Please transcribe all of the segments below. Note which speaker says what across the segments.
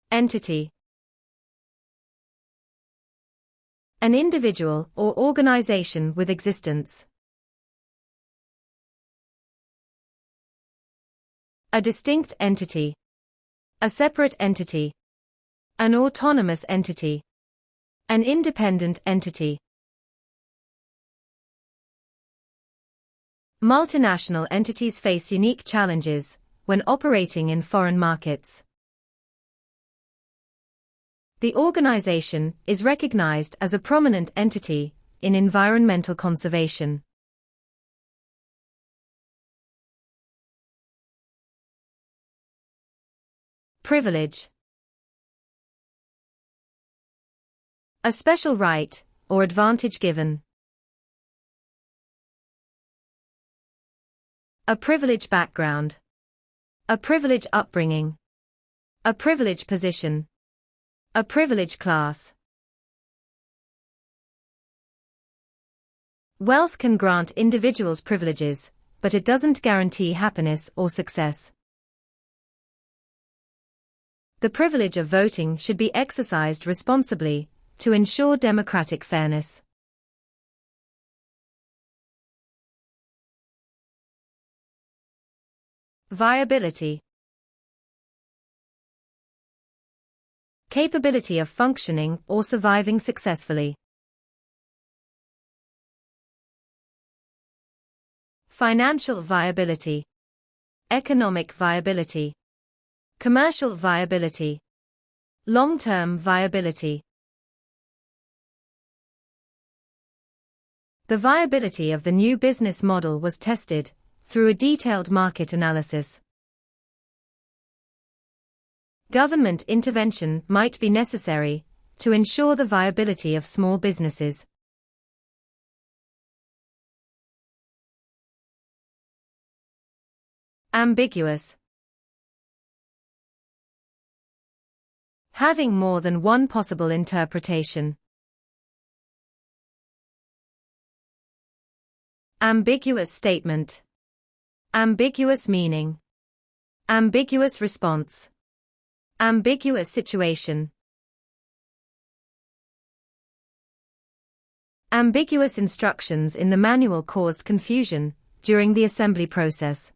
Speaker 1: Entity. An individual or organization with existence. A distinct entity. A separate entity. An autonomous entity. An independent entity. Multinational entities face unique challenges when operating in foreign markets. The organization is recognized as a prominent entity in environmental conservation. Privilege. A special right or advantage given. A privileged background. A privileged upbringing. A privileged position. A privileged class. Wealth can grant individuals privileges, but it doesn't guarantee happiness or success. The privilege of voting should be exercised responsibly to ensure democratic fairness. Viability. Capability of functioning or surviving successfully. Financial viability. Economic viability. Commercial viability. Long-term viability. The viability of the new business model was tested through a detailed market analysis. Government intervention might be necessary to ensure the viability of small businesses. Ambiguous. Having more than one possible interpretation. Ambiguous statement. Ambiguous meaning. Ambiguous response. Ambiguous situation. Ambiguous instructions in the manual caused confusion during the assembly process.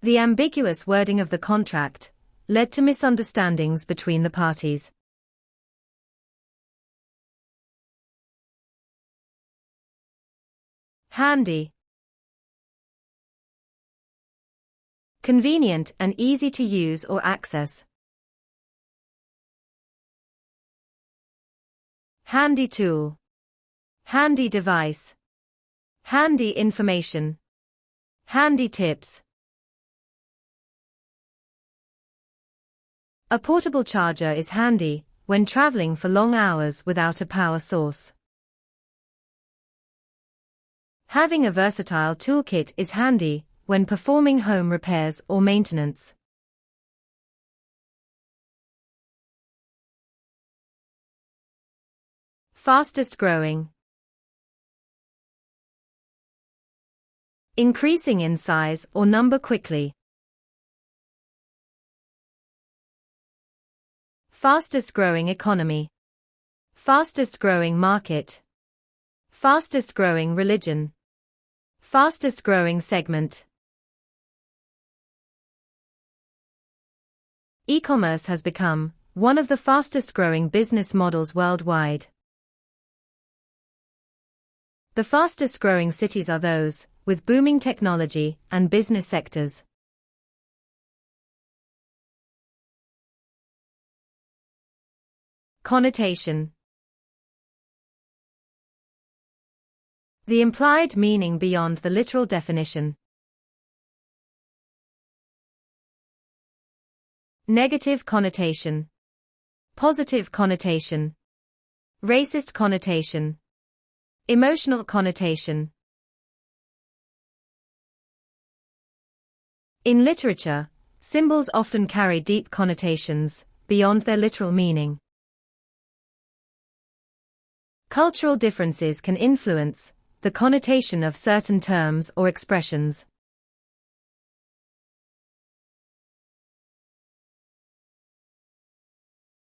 Speaker 1: The ambiguous wording of the contract led to misunderstandings between the parties. Handy. Convenient and easy to use or access. Handy tool. Handy device. Handy information. Handy tips. A portable charger is handy when traveling for long hours without a power source. Having a versatile toolkit is handy when performing home repairs or maintenance. Fastest growing. Increasing in size or number quickly. Fastest growing economy. Fastest growing market. Fastest growing religion. Fastest growing segment. E-commerce has become one of the fastest growing business models worldwide. The fastest growing cities are those with booming technology and business sectors. Connotation. The implied meaning beyond the literal definition. Negative connotation. Positive connotation. Racist connotation. Emotional connotation. In literature, symbols often carry deep connotations beyond their literal meaning. Cultural differences can influence the connotation of certain terms or expressions.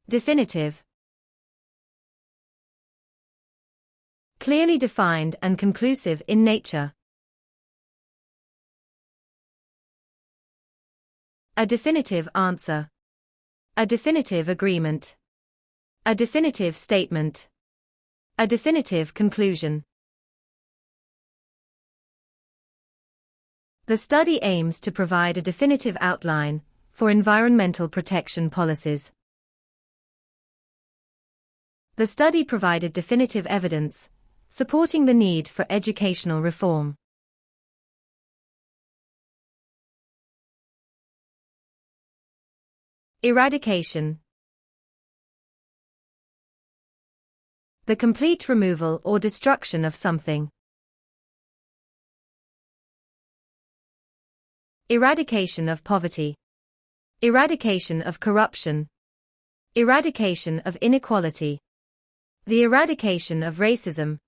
Speaker 1: Definitive. Clearly defined and conclusive in nature. A definitive answer. A definitive agreement. A definitive statement. A definitive conclusion. The study aims to provide a definitive outline for environmental protection policies. The study provided definitive evidence supporting the need for educational reform. Eradication. The complete removal or destruction of something. Eradication of poverty. Eradication of corruption. Eradication of inequality. The eradication of racism.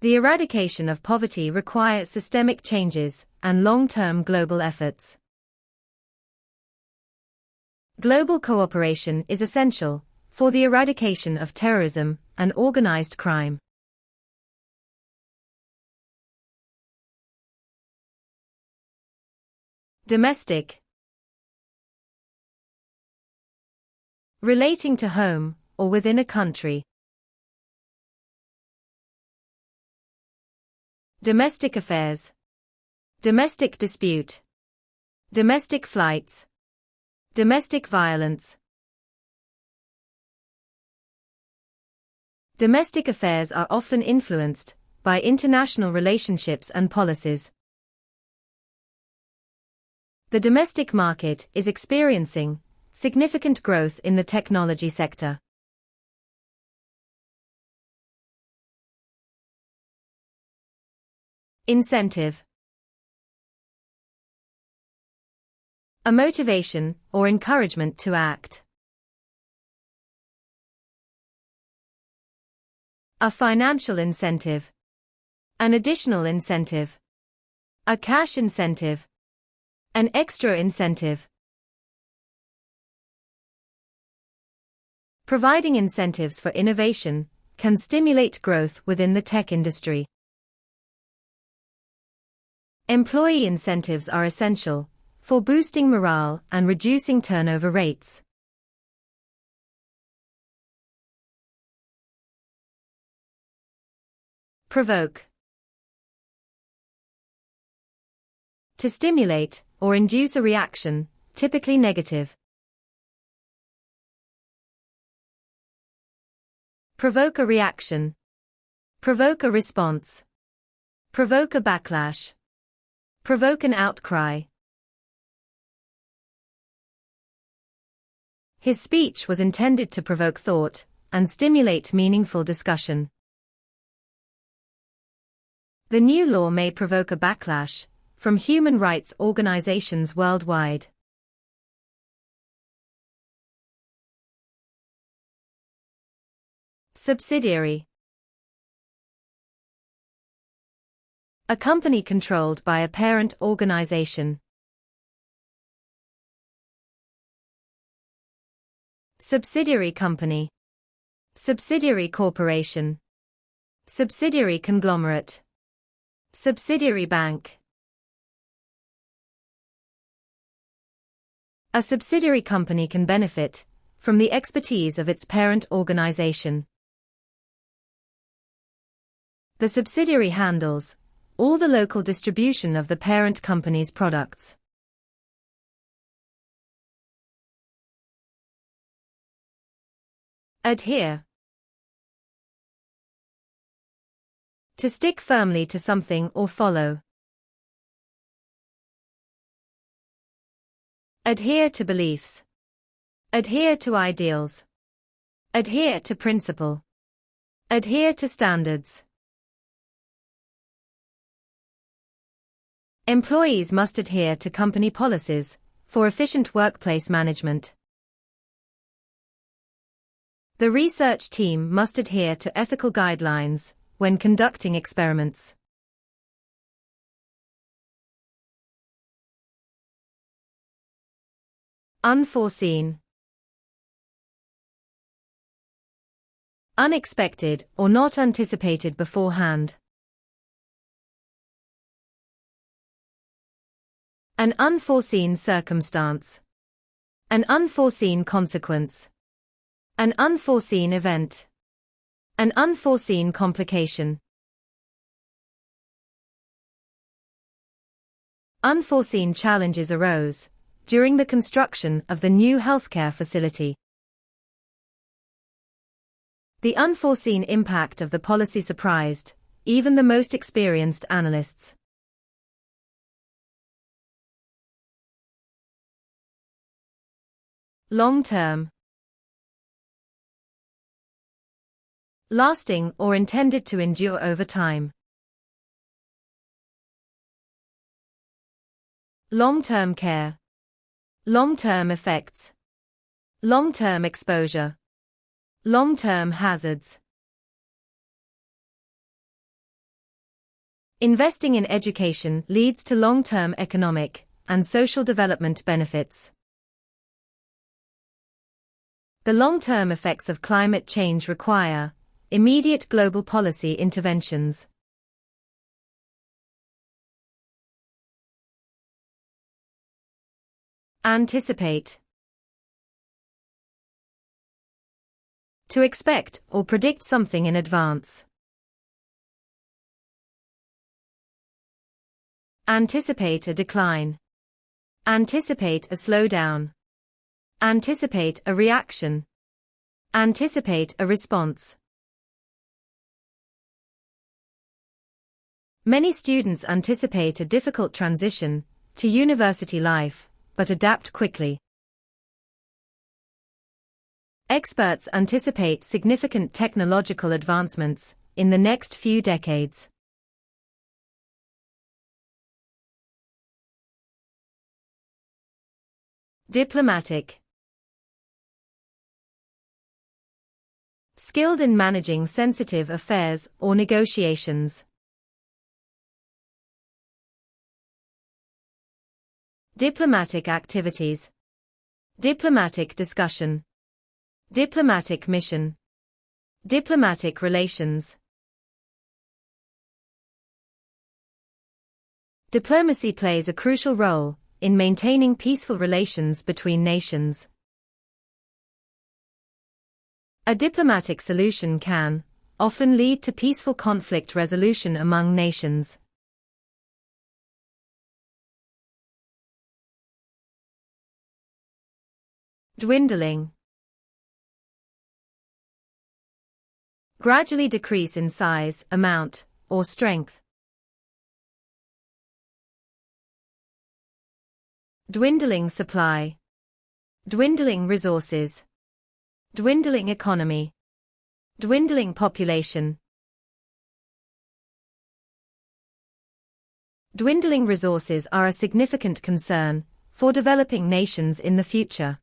Speaker 1: The eradication of poverty requires systemic changes and long-term global efforts. Global cooperation is essential for the eradication of terrorism and organized crime. Domestic. Relating to home or within a country. Domestic affairs. Domestic dispute. Domestic flights. Domestic violence. Domestic affairs are often influenced by international relationships and policies. The domestic market is experiencing significant growth in the technology sector. Incentive. A motivation or encouragement to act. A financial incentive. An additional incentive. A cash incentive. An extra incentive. Providing incentives for innovation can stimulate growth within the tech industry. Employee incentives are essential for boosting morale and reducing turnover rates. Provoke. To stimulate or induce a reaction, typically negative. Provoke a reaction. Provoke a response. Provoke a backlash. Provoke an outcry. His speech was intended to provoke thought and stimulate meaningful discussion. The new law may provoke a backlash from human rights organizations worldwide. Subsidiary. A company controlled by a parent organization. Subsidiary company. Subsidiary corporation. Subsidiary conglomerate. Subsidiary bank. A subsidiary company can benefit from the expertise of its parent organization. The subsidiary handles all the local distribution of the parent company's products. Adhere. To stick firmly to something or follow. Adhere to beliefs. Adhere to ideals. Adhere to principle. Adhere to standards. Employees must adhere to company policies for efficient workplace management. The research team must adhere to ethical guidelines when conducting experiments. Unforeseen. Unexpected or not anticipated beforehand. An unforeseen circumstance. An unforeseen consequence. An unforeseen event. An unforeseen complication. Unforeseen challenges arose during the construction of the new healthcare facility. The unforeseen impact of the policy surprised even the most experienced analysts. Long-term. Lasting or intended to endure over time. Long-term care. Long-term effects. Long-term exposure. Long-term hazards. Investing in education leads to long-term economic and social development benefits. The long-term effects of climate change require immediate global policy interventions. Anticipate. To expect or predict something in advance. Anticipate a decline. Anticipate a slowdown. Anticipate a reaction. Anticipate a response. Many students anticipate a difficult transition to university life, but adapt quickly. Experts anticipate significant technological advancements in the next few decades. Diplomatic. Skilled in managing sensitive affairs or negotiations. Diplomatic activities. Diplomatic discussion. Diplomatic mission. Diplomatic relations. Diplomacy plays a crucial role in maintaining peaceful relations between nations. A diplomatic solution can often lead to peaceful conflict resolution among nations. Dwindling. Gradually decrease in size, amount, or strength. Dwindling supply. Dwindling resources. Dwindling economy. Dwindling population. Dwindling resources are a significant concern for developing nations in the future.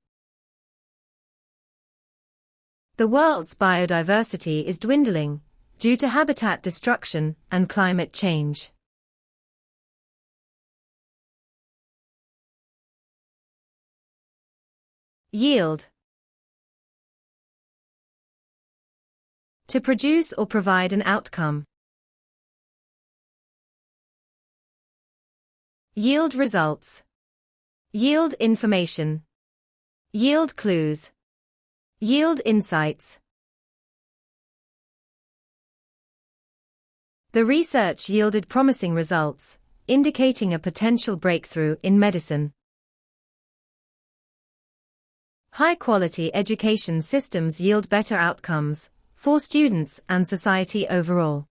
Speaker 1: The world's biodiversity is dwindling due to habitat destruction and climate change. Yield. To produce or provide an outcome. Yield results. Yield information. Yield clues. Yield insights. The research yielded promising results, indicating a potential breakthrough in medicine. High-quality education systems yield better outcomes for students and society overall.